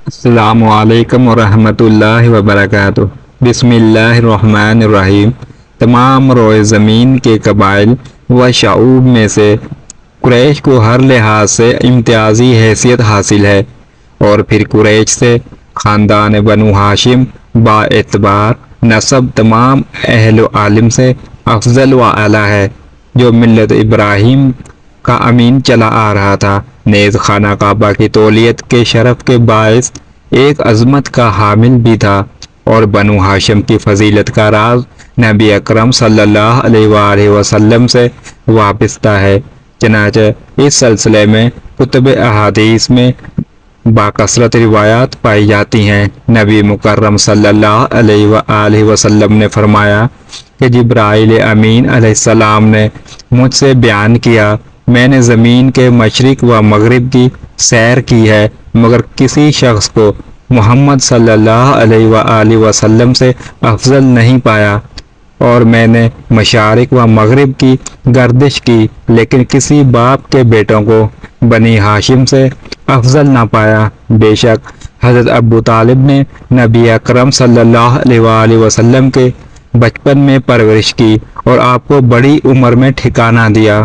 السلام علیکم ورحمۃ اللہ وبرکاتہ۔ بسم اللہ الرحمن الرحیم۔ تمام روئے زمین کے قبائل و شعوب میں سے قریش کو ہر لحاظ سے امتیازی حیثیت حاصل ہے، اور پھر قریش سے خاندان بنو ہاشم با اعتبار نسب تمام اہل و عالم سے افضل و اعلیٰ ہے، جو ملت ابراہیم کا امین چلا آ رہا تھا، نیز خانہ کعبہ کی تولیت کے شرف کے باعث ایک عظمت کا حامل بھی تھا، اور بنو ہاشم کی فضیلت کا راز نبی اکرم صلی اللہ علیہ وآلہ وسلم سے وابستہ ہے۔ چنانچہ اس سلسلے میں کتب احادیث میں باکثرت روایات پائی جاتی ہیں۔ نبی مکرم صلی اللہ علیہ وآلہ وسلم نے فرمایا کہ جبرائیل امین علیہ السلام نے مجھ سے بیان کیا، میں نے زمین کے مشرق و مغرب کی سیر کی ہے، مگر کسی شخص کو محمد صلی اللہ علیہ وآلہ وسلم سے افضل نہیں پایا، اور میں نے مشارق و مغرب کی گردش کی، لیکن کسی باپ کے بیٹوں کو بنی ہاشم سے افضل نہ پایا۔ بے شک حضرت ابو طالب نے نبی اکرم صلی اللہ علیہ وآلہ وسلم کے بچپن میں پرورش کی، اور آپ کو بڑی عمر میں ٹھکانہ دیا،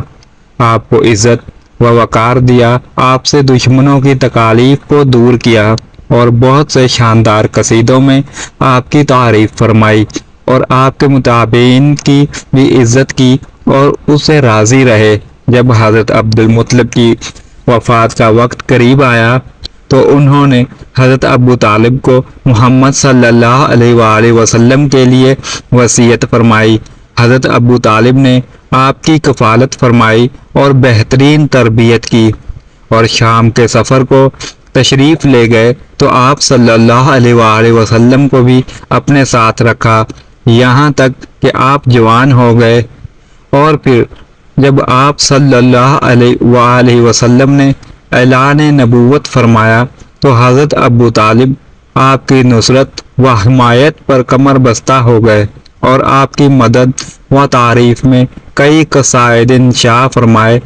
آپ کو عزت و وقار دیا، آپ سے دشمنوں کی تکالیف کو دور کیا، اور بہت سے شاندار قصیدوں میں آپ کی تعریف فرمائی، اور آپ کے متابعین کی بھی عزت کی اور اس سے راضی رہے۔ جب حضرت عبد المطلب کی وفات کا وقت قریب آیا تو انہوں نے حضرت ابو طالب کو محمد صلی اللہ علیہ وآلہ وسلم کے لیے وصیت فرمائی۔ حضرت ابو طالب نے آپ کی کفالت فرمائی اور بہترین تربیت کی، اور شام کے سفر کو تشریف لے گئے تو آپ صلی اللہ علیہ وآلہ وسلم کو بھی اپنے ساتھ رکھا، یہاں تک کہ آپ جوان ہو گئے، اور پھر جب آپ صلی اللہ علیہ وآلہ وسلم نے اعلان نبوت فرمایا تو حضرت ابو طالب آپ کی نصرت و حمایت پر کمر بستہ ہو گئے، اور آپ کی مدد و تعریف میں کئی قصائد انشاء فرمائے۔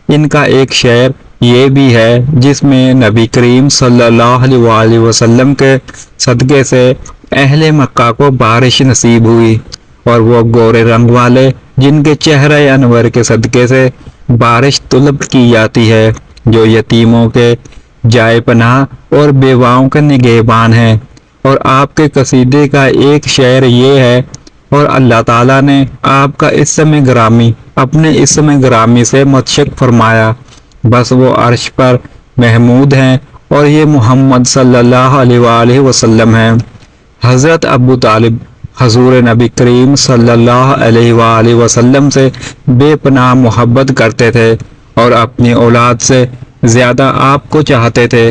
ان کا ایک شعر یہ بھی ہے جس میں نبی کریم صلی اللہ علیہ وآلہ وسلم کے صدقے سے اہل مکہ کو بارش نصیب ہوئی، اور وہ گورے رنگ والے جن کے چہرہ انور کے صدقے سے بارش طلب کی جاتی ہے، جو یتیموں کے جائے پناہ اور بیواؤں کے نگہبان ہیں۔ اور آپ کے قصیدے کا ایک شعر یہ ہے، اور اللہ تعالیٰ نے آپ کا اسم گرامی اپنے اسم گرامی سے متشق فرمایا، بس وہ عرش پر محمود ہیں، اور یہ محمد صلی اللہ علیہ وآلہ وسلم ہیں۔ حضرت ابو طالب حضور نبی کریم صلی اللہ علیہ وآلہ وسلم سے بے پناہ محبت کرتے تھے، اور اپنی اولاد سے زیادہ آپ کو چاہتے تھے۔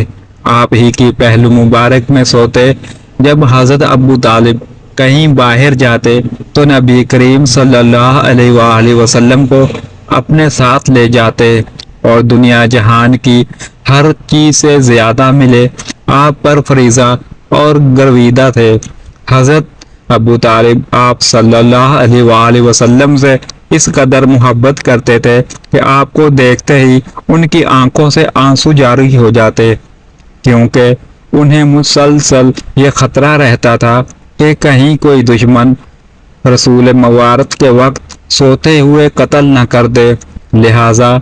آپ ہی کی پہلو مبارک میں سوتے۔ جب حضرت ابو طالب کہیں باہر جاتے تو نبی کریم صلی اللہ علیہ وآلہ وسلم کو اپنے ساتھ لے جاتے، اور دنیا جہان کی ہر چیز سے زیادہ ملے آپ پر فریضہ اور گرویدہ تھے۔ حضرت ابو طالب آپ صلی اللہ علیہ وآلہ وسلم سے اس قدر محبت کرتے تھے کہ آپ کو دیکھتے ہی ان کی آنکھوں سے آنسو جاری ہو جاتے، کیونکہ انہیں مسلسل یہ خطرہ رہتا تھا کہ کہیں کوئی دشمن رسول موارد کے وقت سوتے ہوئے قتل نہ کر دے۔ لہٰذا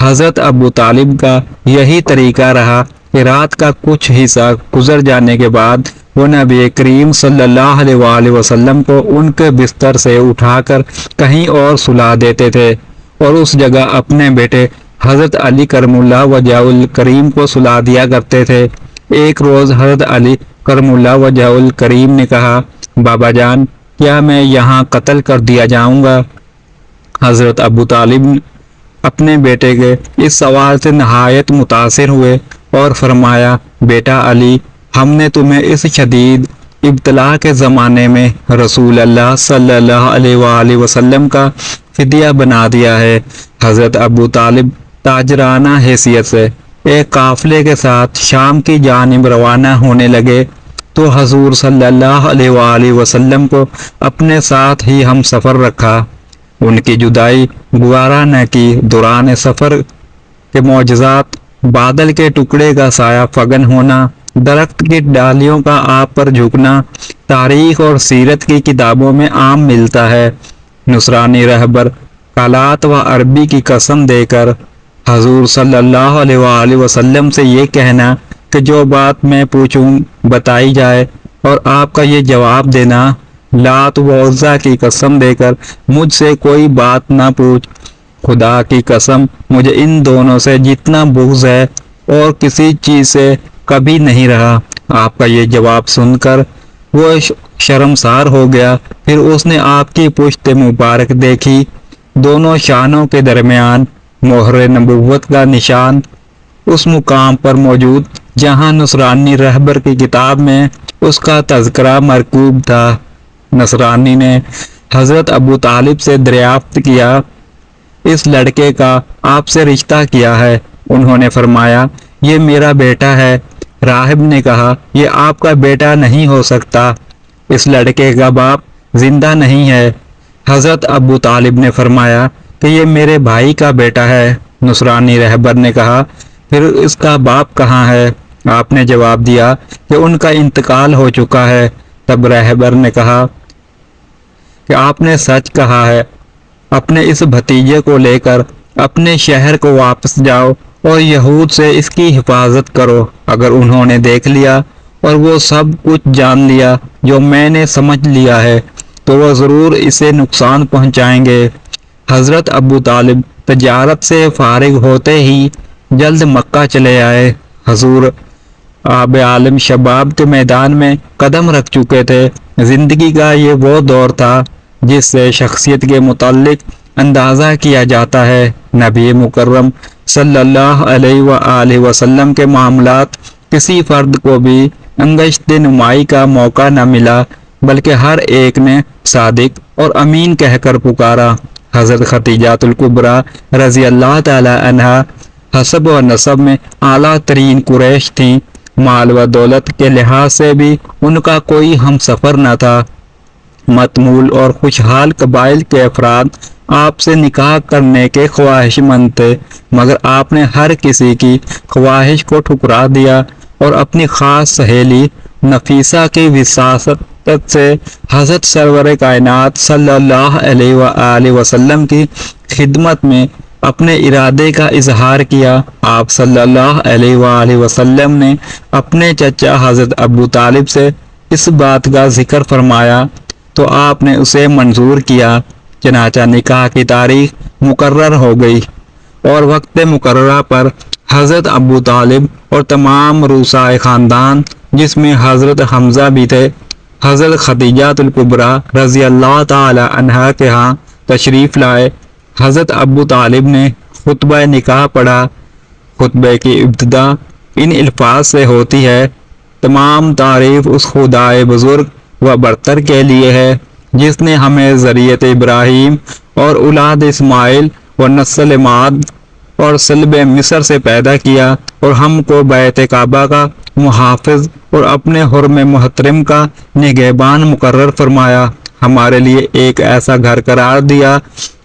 حضرت ابو طالب کا یہی طریقہ رہا کہ رات کا کچھ حصہ گزر جانے کے بعد وہ نبی کریم صلی اللہ علیہ وآلہ وسلم کو ان کے بستر سے اٹھا کر کہیں اور سلا دیتے تھے، اور اس جگہ اپنے بیٹے حضرت علی کرم اللہ وجہ الکریم کو سلا دیا کرتے تھے۔ ایک روز حضرت علی کرم اللہ وجہ الکریم نے کہا، بابا جان، کیا میں یہاں قتل کر دیا جاؤں گا؟ حضرت ابو طالب اپنے بیٹے کے اس سوال سے نہایت متاثر ہوئے اور فرمایا، بیٹا علی، ہم نے تمہیں اس شدید ابتلا کے زمانے میں رسول اللہ صلی اللہ علیہ وآلہ وسلم کا فدیہ بنا دیا ہے۔ حضرت ابو طالب تاجرانہ حیثیت سے ایک قافلے کے ساتھ شام کی جانب روانہ ہونے لگے تو حضور صلی اللہ علیہ وآلہ وسلم کو اپنے ساتھ ہی ہم سفر رکھا۔ ان کی جدائی گوارا نہ کی۔ دوران سفر کے معجزات، بادل کے ٹکڑے کا سایہ فگن ہونا، درخت کی ڈالیوں کا آپ پر جھکنا تاریخ اور سیرت کی کتابوں میں عام ملتا ہے۔ نصرانی رہبر کالات و عربی کی قسم دے کر حضور صلی اللہ علیہ وآلہ وسلم سے یہ کہنا کہ جو بات میں پوچھوں بتائی جائے، اور آپ کا یہ جواب دینا لات و عزا کی قسم دے کر مجھ سے کوئی بات نہ پوچھ، خدا کی قسم مجھے ان دونوں سے جتنا بغض ہے اور کسی چیز سے کبھی نہیں رہا۔ آپ کا یہ جواب سن کر وہ شرمسار ہو گیا۔ پھر اس نے آپ کی پشت مبارک دیکھی، دونوں شانوں کے درمیان مہر نبوت کا نشان اس مقام پر موجود جہاں نصرانی رہبر کی کتاب میں اس کا تذکرہ مرکوب تھا۔ نصرانی نے حضرت ابو طالب سے دریافت کیا، اس لڑکے کا آپ سے رشتہ کیا ہے؟ انہوں نے فرمایا، یہ میرا بیٹا ہے۔ راہب نے کہا، یہ آپ کا بیٹا نہیں ہو سکتا، اس لڑکے کا باپ زندہ نہیں ہے۔ حضرت ابو طالب نے فرمایا کہ یہ میرے بھائی کا بیٹا ہے۔ نصرانی رہبر نے کہا، پھر اس کا باپ کہاں ہے؟ آپ نے جواب دیا کہ ان کا انتقال ہو چکا ہے۔ تب رہبر نے کہا کہ آپ نے سچ کہا ہے، اپنے اس بھتیجے کو لے کر اپنے شہر کو واپس جاؤ اور یہود سے اس کی حفاظت کرو۔ اگر انہوں نے دیکھ لیا اور وہ سب کچھ جان لیا جو میں نے سمجھ لیا ہے تو وہ ضرور اسے نقصان پہنچائیں گے۔ حضرت ابو طالب تجارت سے فارغ ہوتے ہی جلد مکہ چلے آئے۔ حضور آب عالم شباب کے میدان میں قدم رکھ چکے تھے۔ زندگی کا یہ وہ دور تھا جس سے شخصیت کے متعلق اندازہ کیا جاتا ہے۔ نبی مکرم صلی اللہ علیہ وآلہ وسلم کے معاملات کسی فرد کو بھی انگشت نمائی کا موقع نہ ملا، بلکہ ہر ایک نے صادق اور امین کہہ کر پکارا۔ حضرت خدیجہ الکبریٰ رضی اللہ تعالی عنہا حسب و نسب میں اعلیٰ ترین قریش تھیں، مال و دولت کے لحاظ سے بھی ان کا کوئی ہم سفر نہ تھا۔ متمول اور خوشحال قبائل کے افراد آپ سے نکاح کرنے کے خواہش مند تھے، مگر آپ نے ہر کسی کی خواہش کو ٹھکرا دیا اور اپنی خاص سہیلی نفیسہ کی وساطت سے حضرت سرور کائنات صلی اللہ علیہ وآلہ وسلم کی خدمت میں اپنے ارادے کا اظہار کیا۔ آپ صلی اللہ علیہ وآلہ وسلم نے اپنے چچا حضرت ابو طالب سے اس بات کا ذکر فرمایا تو آپ نے اسے منظور کیا۔ چنانچہ نکاح کی تاریخ مقرر ہو گئی اور وقت مقررہ پر حضرت ابو طالب اور تمام رؤسائے خاندان، جس میں حضرت حمزہ بھی تھے، حضرت خدیجہ الکبریٰ رضی اللہ تعالی عنہا کے ہاں تشریف لائے۔ حضرت ابو طالب نے خطبہ نکاح پڑھا۔ خطبے کی ابتدا ان الفاظ سے ہوتی ہے، تمام تعریف اس خدائے بزرگ و برتر کے لیے ہے جس نے ہمیں ذریت ابراہیم اور اولاد اسماعیل و نسل ماد اور صلب مصر سے پیدا کیا اور ہم کو بیت کعبہ کا محافظ اور اپنے حرم محترم کا نگہبان مقرر فرمایا، ہمارے لیے ایک ایسا گھر قرار دیا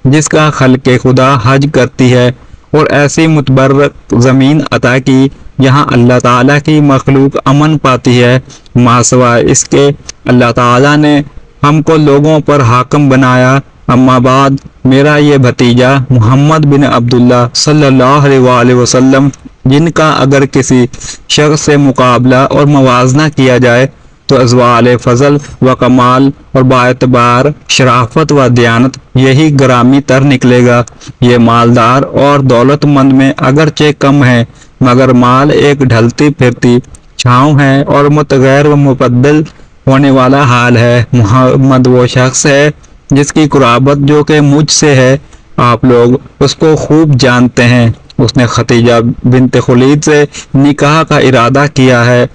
جس کا خلق خدا حج کرتی ہے، اور ایسی متبرک زمین عطا کی جہاں اللہ تعالیٰ کی مخلوق امن پاتی ہے۔ ماں سوائے اس کے اللہ تعالیٰ نے ہم کو لوگوں پر حاکم بنایا۔ اما بعد، میرا یہ بھتیجا محمد بن عبداللہ صلی اللہ علیہ وآلہ وسلم، جن کا اگر کسی شخص سے مقابلہ اور موازنہ کیا جائے تو ازوال فضل و کمال اور باعتبار شرافت و دیانت یہی گرامی تر نکلے گا۔ یہ مالدار اور دولت مند میں اگرچہ کم ہے، مگر مال ایک ڈھلتی پھرتی چھاؤں ہے اور متغیر و مبدل ہونے والا حال ہے۔ محمد وہ شخص ہے جس کی قرابت جو کہ مجھ سے ہے، آپ لوگ اس کو خوب جانتے ہیں۔ اس نے خدیجہ بنت خولید سے نکاح کا ارادہ کیا ہے،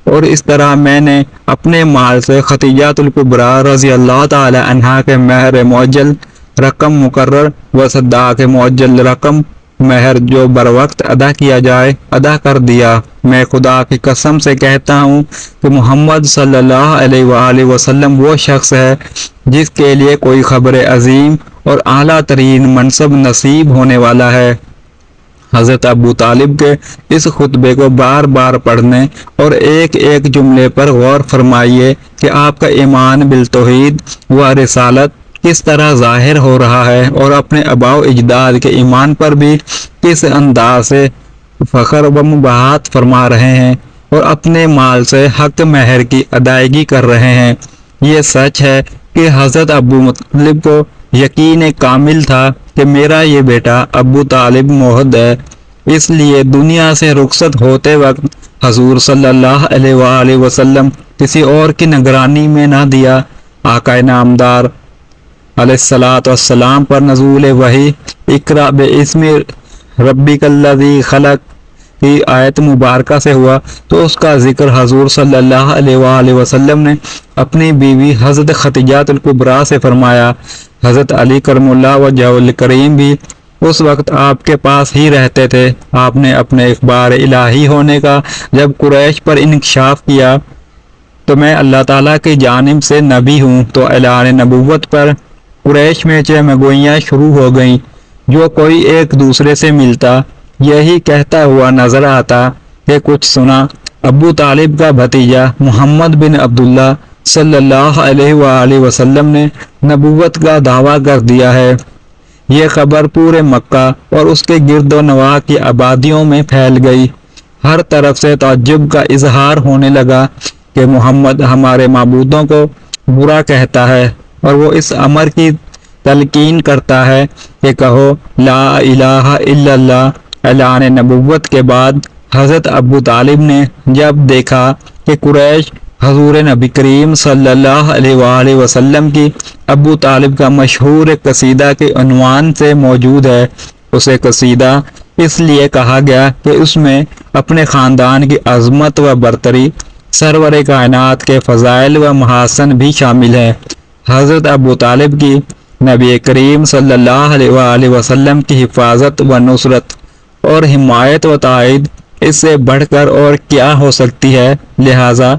اور اس طرح میں نے اپنے مال سے خدیجہ الکبریٰ رضی اللہ تعالی عنہا کے مہر معجل رقم مقرر و صداق معجل رقم مہر جو بر وقت ادا کیا جائے ادا کر دیا۔ میں خدا کی قسم سے کہتا ہوں کہ محمد صلی اللہ علیہ وآلہ وسلم وہ شخص ہے جس کے لیے کوئی خبر عظیم اور اعلیٰ ترین منصب نصیب ہونے والا ہے۔ حضرت ابو طالب کے اس خطبے کو بار بار پڑھنے اور ایک ایک جملے پر غور فرمائیے کہ آپ کا ایمان بالتوحید و رسالت کس طرح ظاہر ہو رہا ہے اور اپنے آباء و اجداد کے ایمان پر بھی کس انداز سے فخر و مباحثت فرما رہے ہیں اور اپنے مال سے حق مہر کی ادائیگی کر رہے ہیں۔ یہ سچ ہے کہ حضرت ابو طالب کو یقین کامل تھا کہ میرا یہ بیٹا ابو طالب موحد ہے، اس لیے دنیا سے رخصت ہوتے وقت حضور صلی اللہ علیہ وآلہ وسلم کسی اور کی نگرانی میں نہ دیا۔ آقا نامدار علیہ الصلاۃ والسلام پر نزول وحی اقرأ باسم ربک الذی خلق کی آیت مبارکہ سے ہوا تو اس کا ذکر حضور صلی اللہ علیہ وآلہ وسلم نے اپنی بیوی حضرت خدیجہ الکبریٰ سے فرمایا۔ حضرت علی کرم اللہ وجہہ الکریم بھی اس وقت آپ کے پاس ہی رہتے تھے۔ آپ نے اپنے اخبار الہی ہونے کا جب قریش پر انکشاف کیا تو میں اللہ تعالیٰ کی جانب سے نبی ہوں تو اعلان نبوت پر قریش میں چہمگوئیاں شروع ہو گئیں۔ جو کوئی ایک دوسرے سے ملتا یہی کہتا ہوا نظر آتا کہ کچھ سنا ابو طالب کا بھتیجا محمد بن عبداللہ صلی اللہ علیہ وآلہ وسلم نے نبوت کا دعویٰ کر دیا ہے۔ یہ خبر پورے مکہ اور اس کے گرد و نواح کی آبادیوں میں پھیل گئی۔ ہر طرف سے تعجب کا اظہار ہونے لگا کہ محمد ہمارے معبودوں کو برا کہتا ہے اور وہ اس امر کی تلقین کرتا ہے کہ کہو لا الہ الا اللہ۔ اعلان نبوت کے بعد حضرت ابو طالب نے جب دیکھا کہ قریش حضور نبی کریم صلی اللہ علیہ وآلہ وسلم کی ابو طالب کا مشہور قصیدہ کے عنوان سے موجود ہے، اسے قصیدہ اس لیے کہا گیا کہ اس میں اپنے خاندان کی عظمت و برتری، سرور کائنات کے فضائل و محاسن بھی شامل ہیں۔ حضرت ابو طالب کی نبی کریم صلی اللہ علیہ وآلہ وسلم کی حفاظت و نصرت اور حمایت و تائید اس سے بڑھ کر اور کیا ہو سکتی ہے، لہٰذا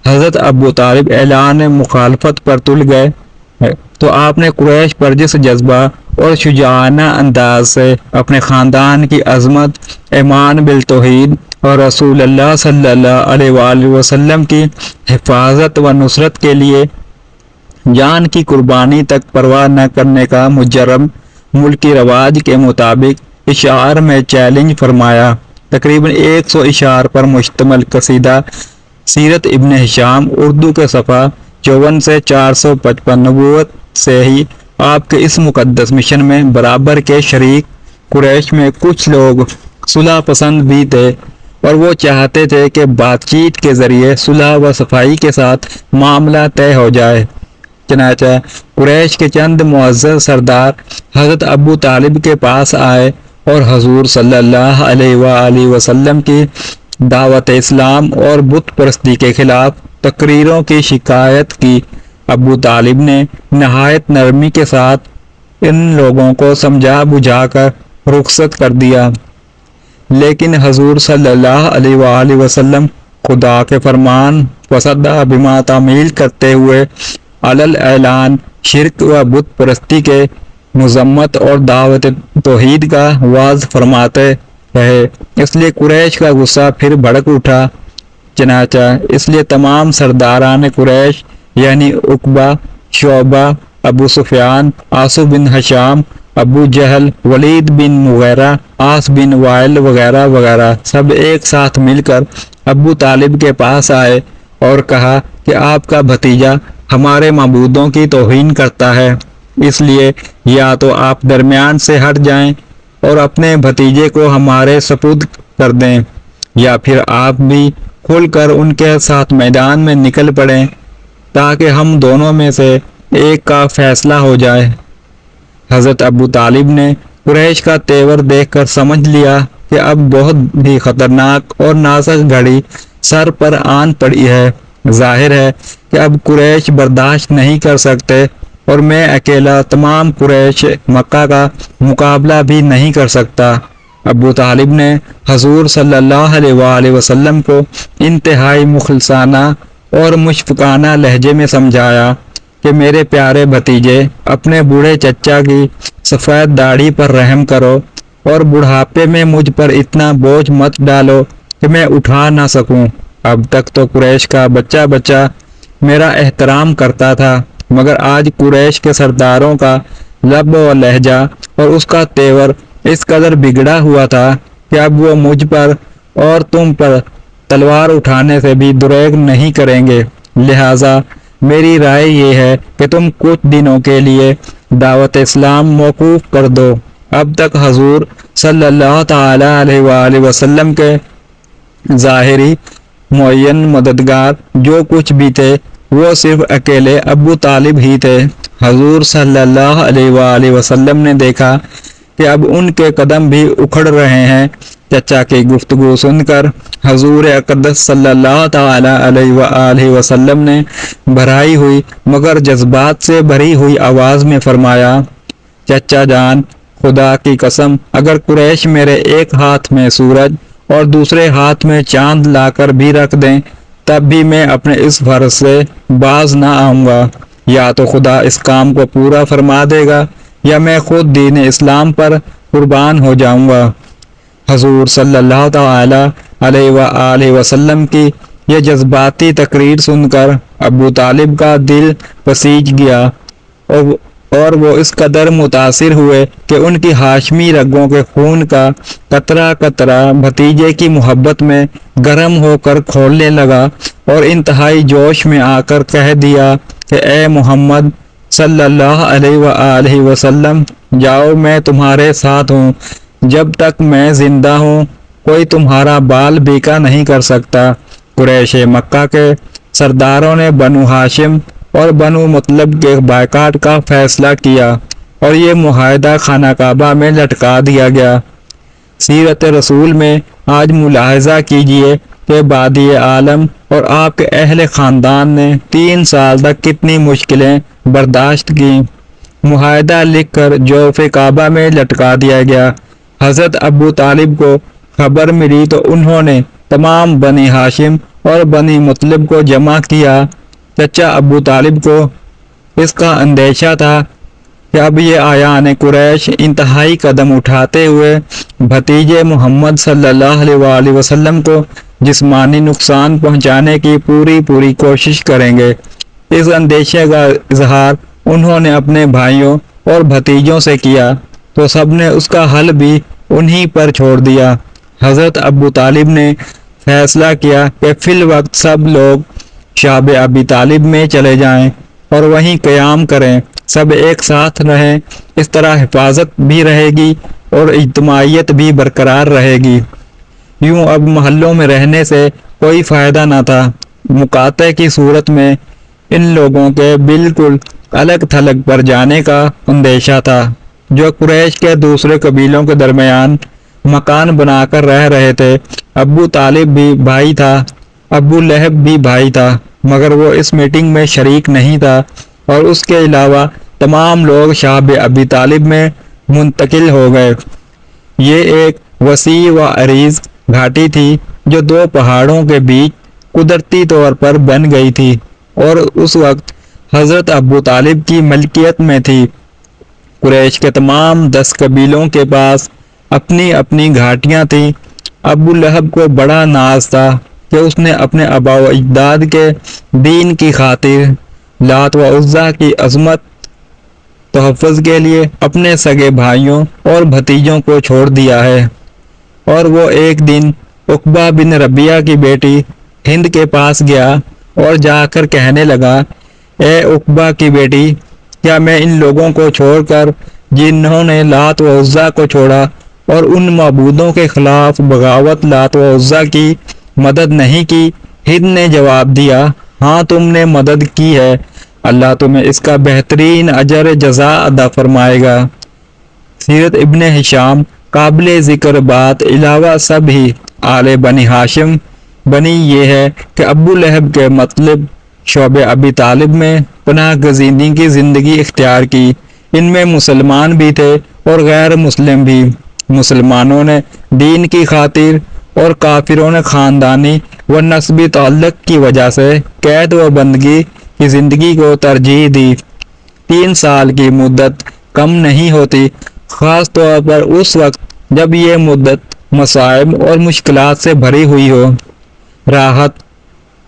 حضرت ابو طالب اعلان مخالفت پر تل گئے تو آپ نے قریش پر جس جذبہ اور شجاعانہ انداز سے اپنے خاندان کی عظمت، ایمان بالتوحید اور رسول اللہ صلی اللہ علیہ وآلہ وسلم کی حفاظت و نصرت کے لیے جان کی قربانی تک پرواہ نہ کرنے کا مجرم ملکی رواج کے مطابق اشعار میں چیلنج فرمایا۔ تقریباً 100 اشعار پر مشتمل قصیدہ سیرت ابن ہشام اردو کے صفحہ 54 سے 455 نبوت سے ہی آپ کے اس مقدس مشن میں برابر کے شریک قریش میں کچھ لوگ صلح پسند بھی تھے اور وہ چاہتے تھے کہ بات چیت کے ذریعے صلح و صفائی کے ساتھ معاملہ طے ہو جائے۔ چنانچہ قریش کے چند معزز سردار حضرت ابو طالب کے پاس آئے اور حضور صلی اللہ علیہ وآلہ وسلم کی دعوت اسلام اور بت پرستی کے خلاف تقریروں کی شکایت کی۔ ابو طالب نے نہایت نرمی کے ساتھ ان لوگوں کو سمجھا بجھا کر رخصت کر دیا، لیکن حضور صلی اللہ علیہ وآلہ وسلم خدا کے فرمان وصدع بما تعمیل کرتے ہوئے علل اعلان شرک و بت پرستی کے مذمت اور دعوت توحید کا واضح فرماتے رہے، اس لیے قریش کا غصہ پھر بھڑک اٹھا۔ چنانچہ اس لیے تمام سرداران قریش یعنی عقبہ، شعبہ، ابو سفیان، عاص بن ہشام، ابو جہل، ولید بن مغیرہ، عاص بن وائل وغیرہ وغیرہ سب ایک ساتھ مل کر ابو طالب کے پاس آئے اور کہا کہ آپ کا بھتیجا ہمارے معبودوں کی توہین کرتا ہے، اس لیے یا تو آپ درمیان سے ہٹ جائیں اور اپنے بھتیجے کو ہمارے سپرد کر دیں، یا پھر آپ بھی کھل کر ان کے ساتھ میدان میں نکل پڑیں تاکہ ہم دونوں میں سے ایک کا فیصلہ ہو جائے۔ حضرت ابو طالب نے قریش کا تیور دیکھ کر سمجھ لیا کہ اب بہت ہی خطرناک اور نازک گھڑی سر پر آن پڑی ہے۔ ظاہر ہے کہ اب قریش برداشت نہیں کر سکتے اور میں اکیلا تمام قریش مکہ کا مقابلہ بھی نہیں کر سکتا۔ ابو طالب نے حضور صلی اللہ علیہ وآلہ وسلم کو انتہائی مخلصانہ اور مشفقانہ لہجے میں سمجھایا کہ میرے پیارے بھتیجے، اپنے بوڑھے چچا کی سفید داڑھی پر رحم کرو اور بڑھاپے میں مجھ پر اتنا بوجھ مت ڈالو کہ میں اٹھا نہ سکوں۔ اب تک تو قریش کا بچہ بچہ میرا احترام کرتا تھا، مگر آج قریش کے سرداروں کا لب و لہجہ اور اس کا تیور اس قدر بگڑا ہوا تھا کہ اب وہ مجھ پر اور تم پر تلوار اٹھانے سے بھی دریغ نہیں کریں گے۔ لہٰذا میری رائے یہ ہے کہ تم کچھ دنوں کے لیے دعوت اسلام موقوف کر دو۔ اب تک حضور صلی اللہ تعالی علیہ وآلہ وسلم کے ظاہری معین مددگار جو کچھ بھی تھے وہ صرف اکیلے ابو طالب ہی تھے۔ حضور صلی اللہ علیہ وآلہ وسلم نے دیکھا کہ اب ان کے قدم بھی اکھڑ رہے ہیں۔ چچا کی گفتگو سن کر حضور اقدس صلی اللہ تعالی علیہ وآلہ وسلم نے بھرائی ہوئی مگر جذبات سے بھری ہوئی آواز میں فرمایا، چچا جان، خدا کی قسم اگر قریش میرے ایک ہاتھ میں سورج اور دوسرے ہاتھ میں چاند لا کر بھی رکھ دیں تب بھی میں اپنے اس فرض سے باز نہ آؤں گا۔ یا تو خدا اس کام کو پورا فرما دے گا یا میں خود دین اسلام پر قربان ہو جاؤں گا۔ حضور صلی اللہ تعالی علیہ وآلہ وسلم کی یہ جذباتی تقریر سن کر ابو طالب کا دل پسیج گیا اور وہ اس قدر متاثر ہوئے کہ ان کی ہاشمی رگوں کے خون کا قطرہ قطرہ بھتیجے کی محبت میں گرم ہو کر کھولنے لگا اور انتہائی جوش میں آ کر کہہ دیا کہ اے محمد صلی اللہ علیہ وآلہ وسلم، جاؤ، میں تمہارے ساتھ ہوں۔ جب تک میں زندہ ہوں کوئی تمہارا بال بیکا نہیں کر سکتا۔ قریش مکہ کے سرداروں نے بنو ہاشم اور بنو مطلب کے بائیکاٹ کا فیصلہ کیا اور یہ معاہدہ خانہ کعبہ میں لٹکا دیا گیا۔ سیرت رسول میں آج ملاحظہ کیجئے کہ بادی عالم اور آپ کے اہل خاندان نے 3 سال تک کتنی مشکلیں برداشت کیں۔ معاہدہ لکھ کر جوف کعبہ میں لٹکا دیا گیا۔ حضرت ابو طالب کو خبر ملی تو انہوں نے تمام بنی ہاشم اور بنی مطلب کو جمع کیا۔ چچا ابو طالب کو اس کا اندیشہ تھا کہ اب یہ آیان قریش انتہائی قدم اٹھاتے ہوئے بھتیجے محمد صلی اللہ علیہ وآلہ وسلم کو جسمانی نقصان پہنچانے کی پوری کوشش کریں گے۔ اس اندیشے کا اظہار انہوں نے اپنے بھائیوں اور بھتیجوں سے کیا تو سب نے اس کا حل بھی انہی پر چھوڑ دیا۔ حضرت ابو طالب نے فیصلہ کیا کہ فی الوقت سب لوگ شعب ابی طالب میں چلے جائیں اور وہیں قیام کریں، سب ایک ساتھ رہیں، اس طرح حفاظت بھی رہے گی اور اجتماعیت بھی برقرار رہے گی۔ یوں اب محلوں میں رہنے سے کوئی فائدہ نہ تھا۔ مقاطع کی صورت میں ان لوگوں کے بالکل الگ تھلگ پر جانے کا اندیشہ تھا۔ جو قریش کے دوسرے قبیلوں کے درمیان مکان بنا کر رہ رہے تھے، ابو طالب بھی بھائی تھا، ابو لہب بھی بھائی تھا، مگر وہ اس میٹنگ میں شریک نہیں تھا اور اس کے علاوہ تمام لوگ شعب ابی طالب میں منتقل ہو گئے۔ یہ ایک وسیع و عریض گھاٹی تھی جو 2 پہاڑوں کے بیچ قدرتی طور پر بن گئی تھی اور اس وقت حضرت ابو طالب کی ملکیت میں تھی۔ قریش کے تمام 10 قبیلوں کے پاس اپنی اپنی گھاٹیاں تھیں۔ ابو لہب کو بڑا ناز تھا کہ اس نے اپنے آبا و اجداد کے دین کی خاطر لات و عزیٰ کی عظمت تحفظ کے لیے اپنے سگے بھائیوں اور بھتیجوں کو چھوڑ دیا ہے۔ اور وہ ایک دن عقبہ بن ربیعہ کی بیٹی ہند کے پاس گیا اور جا کر کہنے لگا، اے عقبہ کی بیٹی، کیا میں ان لوگوں کو چھوڑ کر جنہوں نے لات و عزیٰ کو چھوڑا اور ان معبودوں کے خلاف بغاوت لات و عزیٰ کی مدد نہیں کی؟ ہند نے جواب دیا، ہاں تم نے مدد کی ہے، اللہ تمہیں اس کا بہترین اجر جزا ادا فرمائے گا۔ سیرت ابن ہشام قابل ذکر بات علاوہ سب ہی آل بنی ہاشم بنی یہ ہے کہ ابو لہب کے مطلب شعب ابی طالب میں پناہ گزینی کی زندگی اختیار کی۔ ان میں مسلمان بھی تھے اور غیر مسلم بھی۔ مسلمانوں نے دین کی خاطر اور کافروں نے خاندانی و نسبی تعلق کی وجہ سے قید و بندگی کی زندگی کو ترجیح دی۔ 3 سال کی مدت کم نہیں ہوتی، خاص طور پر اس وقت جب یہ مدت مصائب اور مشکلات سے بھری ہوئی ہو، راحت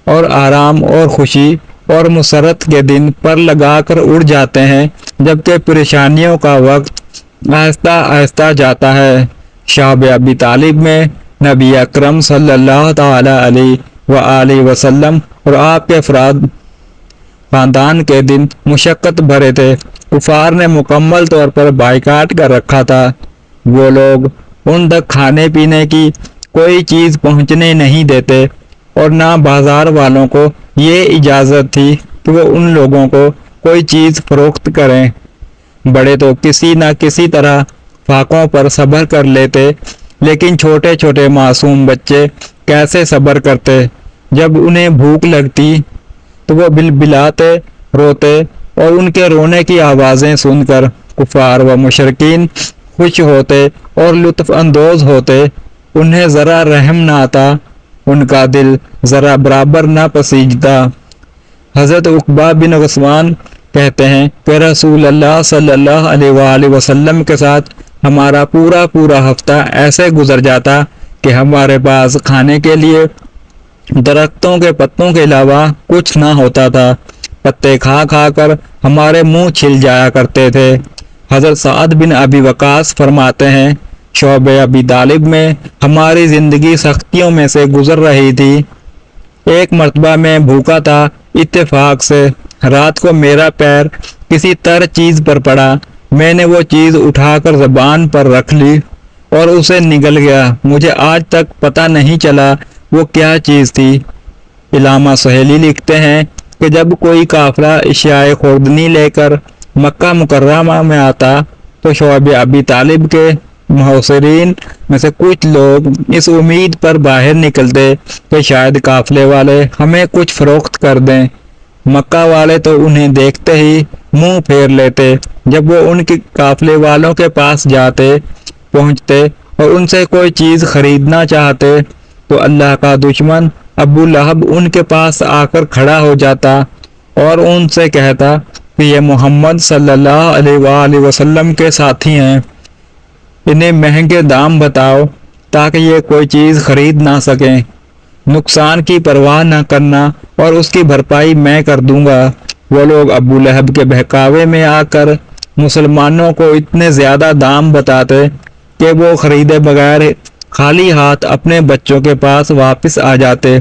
اور آرام اور خوشی اور مسرت کے دن پر لگا کر اڑ جاتے ہیں، جبکہ پریشانیوں کا وقت آہستہ آہستہ جاتا ہے۔ شعب ابی طالب میں نبی اکرم صلی اللہ تعالی علیہ وآلہ وسلم اور آپ کے افراد خاندان کے دن مشقت بھرے تھے۔ کفار نے مکمل طور پر بائیکاٹ کر رکھا تھا۔ وہ لوگ ان تک کھانے پینے کی کوئی چیز پہنچنے نہیں دیتے، اور نہ بازار والوں کو یہ اجازت تھی کہ وہ ان لوگوں کو کوئی چیز فروخت کریں۔ بڑے تو کسی نہ کسی طرح فاقوں پر صبر کر لیتے، لیکن چھوٹے چھوٹے معصوم بچے کیسے صبر کرتے؟ جب انہیں بھوک لگتی تو وہ بلبلاتے، روتے، اور ان کے رونے کی آوازیں سن کر کفار و مشرکین خوش ہوتے اور لطف اندوز ہوتے۔ انہیں ذرا رحم نہ آتا، ان کا دل ذرا برابر نہ پسیجتا۔ حضرت عقبہ بن غسوان کہتے ہیں کہ رسول اللہ صلی اللہ علیہ وآلہ وسلم کے ساتھ ہمارا پورا ہفتہ ایسے گزر جاتا کہ ہمارے پاس کھانے کے لیے درختوں کے پتوں کے علاوہ کچھ نہ ہوتا تھا۔ پتے کھا کھا کر ہمارے منہ چھل جایا کرتے تھے۔ حضرت سعد بن ابی وقاص فرماتے ہیں، شعب ابی طالب میں ہماری زندگی سختیوں میں سے گزر رہی تھی۔ ایک مرتبہ میں بھوکا تھا، اتفاق سے رات کو میرا پیر کسی تر چیز پر پڑا۔ میں نے وہ چیز اٹھا کر زبان پر رکھ لی اور اسے نگل گیا۔ مجھے آج تک پتہ نہیں چلا وہ کیا چیز تھی۔ علامہ سہیلی لکھتے ہیں کہ جب کوئی قافلہ اشیاء خوردنی لے کر مکہ مکرمہ میں آتا تو شعب ابی طالب کے محاصرین میں سے کچھ لوگ اس امید پر باہر نکلتے کہ شاید قافلے والے ہمیں کچھ فروخت کر دیں۔ مکہ والے تو انہیں دیکھتے ہی منہ پھیر لیتے۔ جب وہ ان کے قافلے والوں کے پاس پہنچتے اور ان سے کوئی چیز خریدنا چاہتے تو اللہ کا دشمن ابو لہب ان کے پاس آ کر کھڑا ہو جاتا اور ان سے کہتا کہ یہ محمد صلی اللہ علیہ وآلہ وسلم کے ساتھی ہیں، انہیں مہنگے دام بتاؤ تاکہ یہ کوئی چیز خرید نہ سکیں۔ نقصان کی پرواہ نہ کرنا اور اس کی بھرپائی میں کر دوں گا۔ وہ لوگ ابو لہب کے بہکاوے میں آ کر مسلمانوں کو اتنے زیادہ دام بتاتے کہ وہ خریدے بغیر خالی ہاتھ اپنے بچوں کے پاس واپس آ جاتے۔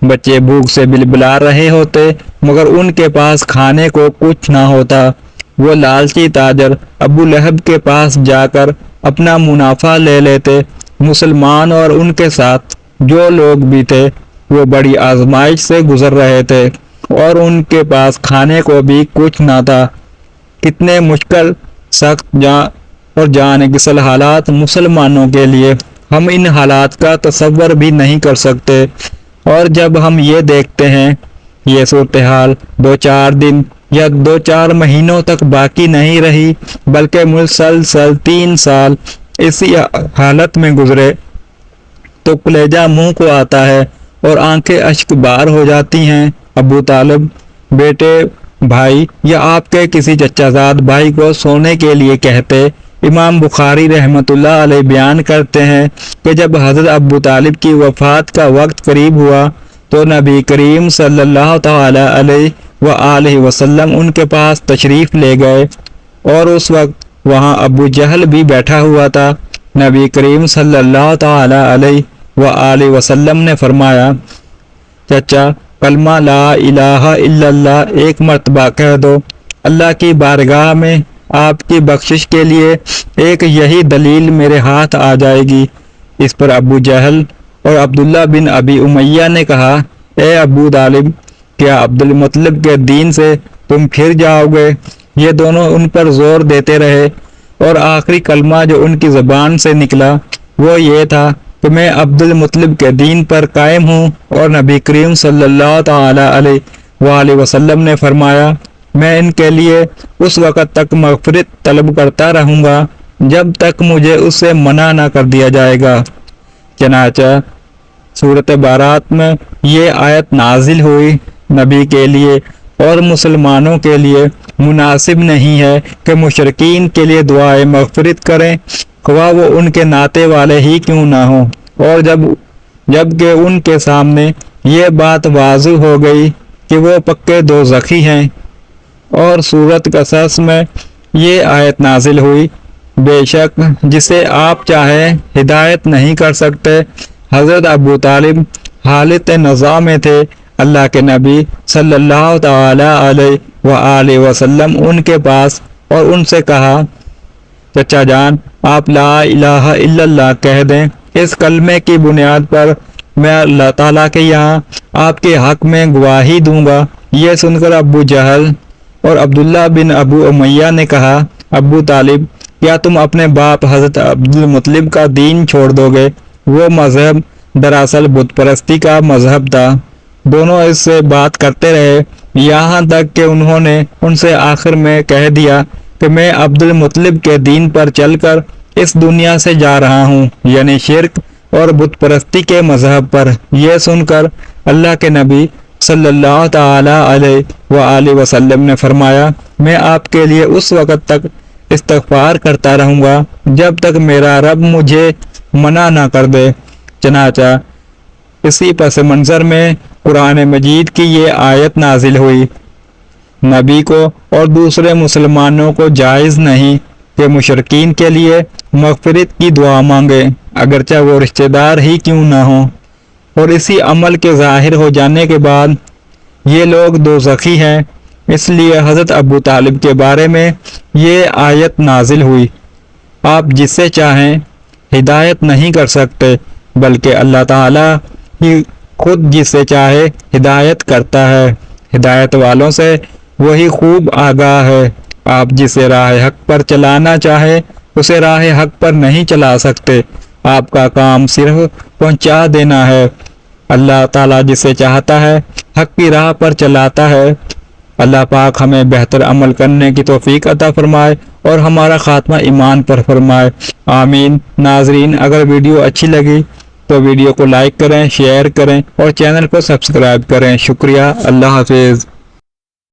بچے بھوک سے بلبلا رہے ہوتے مگر ان کے پاس کھانے کو کچھ نہ ہوتا۔ وہ لالچی تاجر ابو لہب کے پاس جا کر اپنا منافع لے لیتے۔ مسلمان اور ان کے ساتھ جو لوگ بھی تھے وہ بڑی آزمائش سے گزر رہے تھے اور ان کے پاس کھانے کو بھی کچھ نہ تھا۔ کتنے مشکل، سخت اور جان گسل حالات مسلمانوں کے لیے، ہم ان حالات کا تصور بھی نہیں کر سکتے۔ اور جب ہم یہ دیکھتے ہیں یہ صورتحال 2-4 دن یا 2-4 مہینوں تک باقی نہیں رہی بلکہ مسلسل 3 سال اسی حالت میں گزرے تو کلیجہ منہ کو آتا ہے اور آنکھیں اشک بار ہو جاتی ہیں۔ ابو طالب بیٹے، بھائی یا آپ کے کسی چچا زاد بھائی کو سونے کے لیے کہتے۔ امام بخاری رحمۃ اللہ علیہ بیان کرتے ہیں کہ جب حضرت ابو طالب کی وفات کا وقت قریب ہوا تو نبی کریم صلی اللہ تعالی علیہ وآلہ وسلم ان کے پاس تشریف لے گئے اور اس وقت وہاں ابو جہل بھی بیٹھا ہوا تھا۔ نبی کریم صلی اللہ تعالی علیہ وآلہ وسلم نے فرمایا، چچا کلمہ لا الہ الا اللہ ایک مرتبہ کہہ دو، اللہ کی بارگاہ میں آپ کی بخشش کے لیے ایک یہی دلیل میرے ہاتھ آ جائے گی۔ اس پر ابو جہل اور عبداللہ بن ابی امیہ نے کہا، اے ابو طالب، کیا عبد المطلب کے دین سے تم پھر جاؤ گے؟ یہ دونوں ان پر زور دیتے رہے اور آخری کلمہ جو ان کی زبان سے نکلا وہ یہ تھا کہ میں عبد المطلب کے دین پر قائم ہوں، اور نبی کریم صلی اللہ تعالی علیہ وآلہ وسلم نے فرمایا، میں ان کے لیے اس وقت تک مغفرت طلب کرتا رہوں گا جب تک مجھے اس سے منع نہ کر دیا جائے گا۔ چنانچہ سورۃ بارات میں یہ آیت نازل ہوئی، نبی کے لیے اور مسلمانوں کے لیے مناسب نہیں ہے کہ مشرکین کے لیے دعائے مغفرت کریں خواہ وہ ان کے ناتے والے ہی کیوں نہ ہوں۔ اور جب کہ ان کے سامنے یہ بات واضح ہو گئی کہ وہ پکے دوزخی ہیں، اور سورۃ قصص میں یہ آیت نازل ہوئی، بے شک جسے آپ چاہیں ہدایت نہیں کر سکتے۔ حضرت ابو طالب حالت نزاع میں تھے۔ اللہ کے نبی صلی اللہ تعالی علیہ وآلہ وسلم ان کے پاس اور ان سے کہا، چچا جان آپ لا الہ الا اللہ کہہ دیں، اس کلمے کی بنیاد پر میں اللہ تعالیٰ کے یہاں آپ کے حق میں گواہی دوں گا۔ یہ سن کر ابو جہل اور عبداللہ بن ابو امیہ نے کہا، ابو طالب کیا تم اپنے باپ حضرت عبد المطلب کا دین چھوڑ دو گے؟ وہ مذہب دراصل بت پرستی کا مذہب تھا۔ دونوں اس سے بات کرتے رہے یہاں تک کہ انہوں نے ان سے آخر میں کہہ دیا کہ میں عبد المطلب کے دین پر چل کر اس دنیا سے جا رہا ہوں، یعنی شرک اور بت پرستی کے مذہب پر۔ یہ سن کر اللہ کے نبی صلی اللہ تعالی علیہ وآلہ وسلم نے فرمایا، میں آپ کے لیے اس وقت تک استغفار کرتا رہوں گا جب تک میرا رب مجھے منع نہ کر دے۔ چنانچہ اسی پس منظر میں قرآن مجید کی یہ آیت نازل ہوئی، نبی کو اور دوسرے مسلمانوں کو جائز نہیں کہ مشرکین کے لیے مغفرت کی دعا مانگے، اگرچہ وہ رشتہ دار ہی کیوں نہ ہوں۔ اور اسی عمل کے ظاہر ہو جانے کے بعد یہ لوگ دوزخی ہیں، اس لیے حضرت ابو طالب کے بارے میں یہ آیت نازل ہوئی، آپ جس سے چاہیں ہدایت نہیں کر سکتے، بلکہ اللہ تعالیٰ ہی خود جس سے چاہے ہدایت کرتا ہے، ہدایت والوں سے وہی خوب آگاہ ہے۔ آپ جسے راہ حق پر چلانا چاہے اسے راہ حق پر نہیں چلا سکتے، آپ کا کام صرف پہنچا دینا ہے۔ اللہ تعالیٰ جسے چاہتا ہے حق کی راہ پر چلاتا ہے۔ اللہ پاک ہمیں بہتر عمل کرنے کی توفیق عطا فرمائے اور ہمارا خاتمہ ایمان پر فرمائے، آمین۔ ناظرین، اگر ویڈیو اچھی لگی تو ویڈیو کو لائک کریں، شیئر کریں اور چینل کو سبسکرائب کریں۔ شکریہ، اللہ حافظ۔